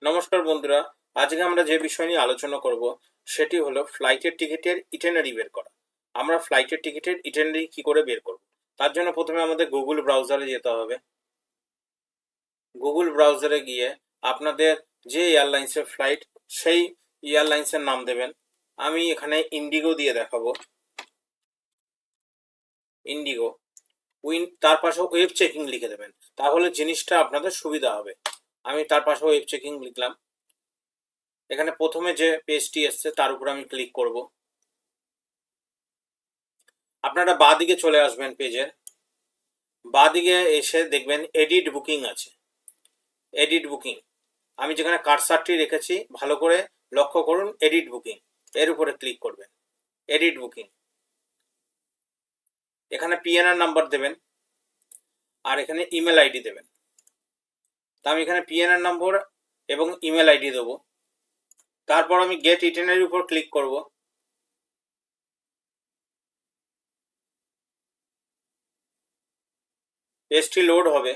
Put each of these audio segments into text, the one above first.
নমস্কার বন্ধুরা, আজকে আমরা যে বিষয় নিয়ে আলোচনা করব সেটি হলো ফ্লাইটের টিকিটের ইটিনারি বের করা। আমরা ফ্লাইটের টিকিটের ইটিনারি কি করে বের করব? তার জন্য প্রথমে আমাদের গুগল ব্রাউজারে যেতে হবে। গুগল ব্রাউজারে গিয়ে আপনাদের যে এয়ারলাইন্সের ফ্লাইট সেই এয়ারলাইন্সের নাম দেবেন। আমি এখানে ইন্ডিগো দিয়ে দেখাবো, ইন্ডিগো। তার পাশে ওয়েব চেকিং লিখে দেবেন, তাহলে জিনিসটা আপনাদের সুবিধা হবে। আমি তার পাশে ওয়েব চেকিং লিখলাম। এখানে প্রথমে যে পেজটি এসছে তার উপর আমি ক্লিক করব। আপনারা বাঁ দিকে চলে আসবেন, পেজের বাঁ দিকে এসে দেখবেন এডিট বুকিং আছে। এডিট বুকিং, আমি যেখানে কারসারটি রেখেছি ভালো করে লক্ষ্য করুন। এডিট বুকিং এর উপরে ক্লিক করবেন। এডিট বুকিং, এখানে পিএনআর নাম্বার দেবেন আর এখানে ইমেল আইডি দেবেন। তা আমি এখানে পিএনআর নম্বর এবং ইমেল আইডি দেবো। তারপর আমি গেট ইটিনারির উপর ক্লিক করব। পেজটি লোড হবে।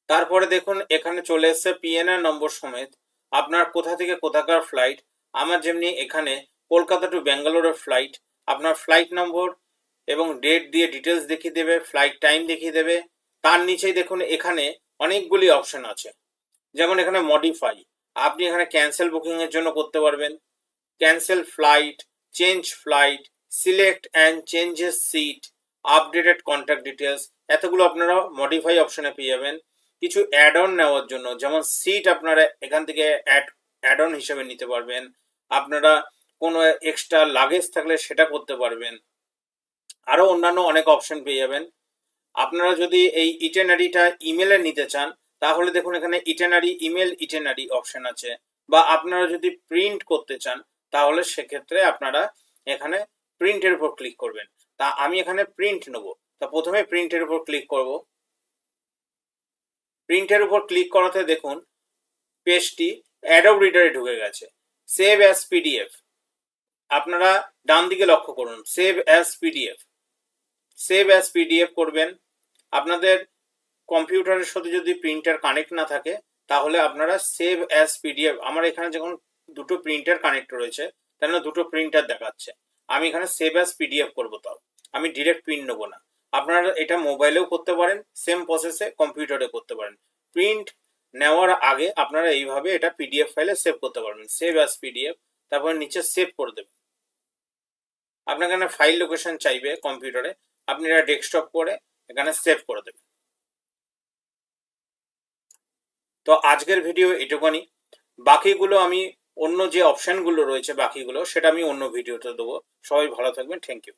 তারপরে দেখুন এখানে চলে এসছে পিএনআর নম্বর সমেত আপনার কোথা থেকে কোথাকার ফ্লাইট। আমার যেমনি এখানে কলকাতা টু ব্যাঙ্গালোরের ফ্লাইট, আপনার ফ্লাইট নম্বর এবং ডেট দিয়ে ডিটেলস দেখিয়ে দেবে, ফ্লাইট টাইম দেখিয়ে দেবে। তার নিচেই দেখুন এখানে অনেকগুলি অপশন আছে। যেমন এখানে মডিফাই, আপনি এখানে ক্যান্সেল বুকিং এর জন্য করতে পারবেন। Cancel flight, change flight, select and changes seat, updated contact details, এতগুলো আপনারা মডিফাই অপশনে পেয়ে যাবেন। কিছু অ্যাড অন নেওয়ার জন্য, যেমন সিট আপনারা এখান থেকে অ্যাড অন হিসেবে নিতে পারবেন। আপনারা কোনো এক্সট্রা লাগেজ থাকলে সেটা করতে পারবেন। আরও অন্যান্য অনেক অপশন পেয়ে যাবেন। আপনারা যদি এই ইটেনারিটা ইমেলে নিতে চান তাহলে দেখুন এখানে ইটেনারি, ইমেল ইটেনারি অপশন আছে। বা আপনারা যদি প্রিন্ট করতে চান তাহলে সেক্ষেত্রে আপনারা এখানে প্রিন্টের উপর ক্লিক করবেন। তা আমি এখানে প্রিন্ট নেব, তা প্রথমে প্রিন্টের উপর ক্লিক করব। প্রিন্টের উপর ক্লিক করাতে দেখুন পেজটি অ্যাডোব রিডারে ঢুকে গেছে। সেভ অ্যাজ পিডিএফ, আপনারা ডান দিকে লক্ষ্য করুন, save as PDF. Save as PDF করবেন। আপনাদের কম্পিউটারের সাথে যদি প্রিন্টার কানেক্ট না থাকে তাহলে আপনারা সেভ অ্যাজ পিডিএফ, আমার এখানে যখন দুটো প্রিন্টার কানেক্ট রয়েছে তাহলে দুটো প্রিন্টার দেখাচ্ছে, আমি এখানে সেভ অ্যাজ পিডিএফ করবো। তাও আমি ডিরেক্ট প্রিন্ট নেবো না। আপনারা এটা মোবাইলেও করতে পারেন, সেম প্রসেসে কম্পিউটারে করতে পারেন। প্রিন্ট নেওয়ার আগে আপনারা এইভাবে এটা পিডিএফ ফাইলে সেভ করতে পারবেন, সেভ অ্যাজ পিডিএফ। তারপর নিচে সেভ করে দেবেন। আপনার এখানে ফাইল লোকেশন চাইবে কম্পিউটারে, আপনি এটা ডেস্কটপ করে এখানে সেভ করে দেবেন। তো আজকের ভিডিও এটুকুনি। বাকিগুলো আমি অন্য যে অপশনগুলো রয়েছে বাকিগুলো সেটা আমি অন্য ভিডিওতে দেবো। সবাই ভালো থাকবেন, থ্যাংক ইউ।